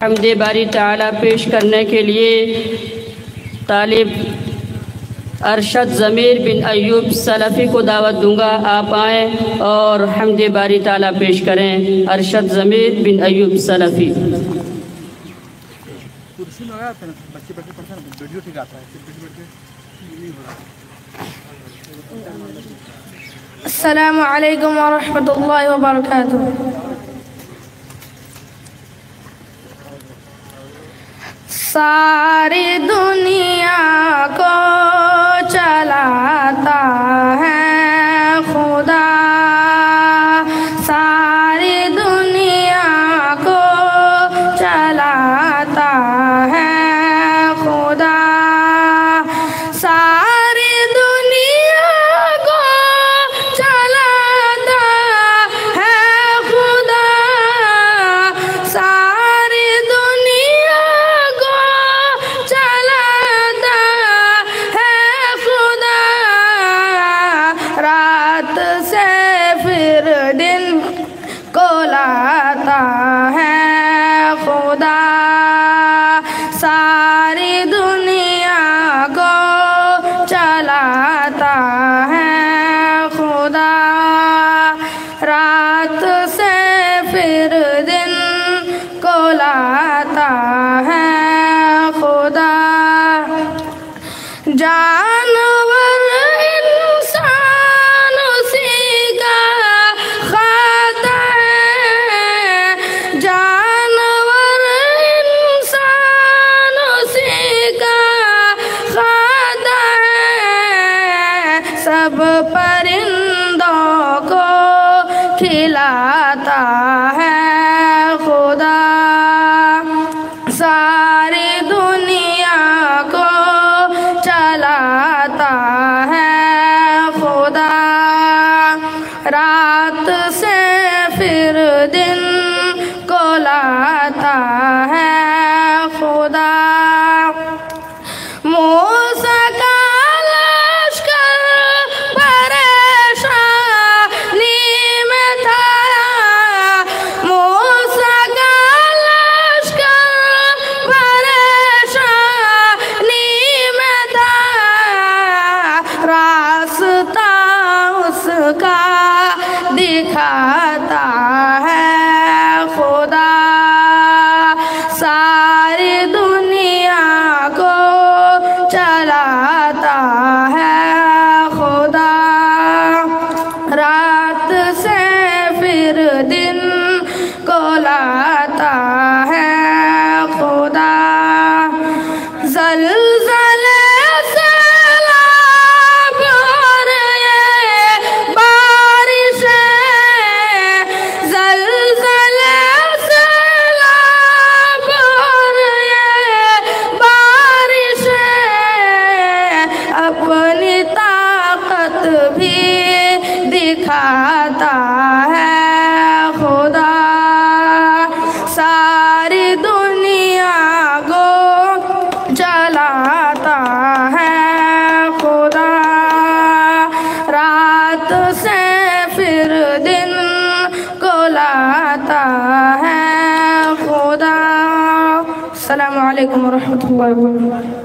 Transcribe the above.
हम्दे बारी ताला पेश करने के लिए तालिब अरशद ज़मीर बिन अयूब सलफ़ी को दावत दूंगा। आप आएँ और हम्दे बारी ताला पेश करें। अरशद ज़मीर बिन अयूब सलफ़ी। अस्सलामु अलैकुम व रहमतुल्लाहि व बरकातुहू। सारी दुनिया को चलाता है खुदा, सारी दुनिया को चलाता है खुदा, सारी दुनिया को चलाता है खुदा, सारी दुनिया को चलाता है खुदा। रात से फिर दिन को लाता है खुदा, सारी दुनिया को चलाता है खुदा। रात से फिर दिन को लाता है खुदा। जानवर इंसान उसी का खाता है, जानवर इंसान उसी का खाता है। सब परिंदों को खिलाता है खुदा, सारी दुनिया को चलाता है खुदा। रात से फिर दिन को लाता है खुदा। मूसा का लश्कर परेशानी में था, मूसा का लश्कर परेशानी में था। रास्ता उसका दिखाता है खुदा, सारी दुनिया को चलाता है खुदा। रात से फिर दिन को लाता है खुदा। ज़लज़ले सैलाब और ये बारिशें, ज़लज़ले सैलाब और ये बारिशें, अपनी ताकत भी दिखाता है खुदा, सारी दुनिया को चलाता है खुदा। रात से फिर दिन को लाता है खुदा। अस्सलामु अलैकुम व रहमतुल्लाहि व बरकातुहू।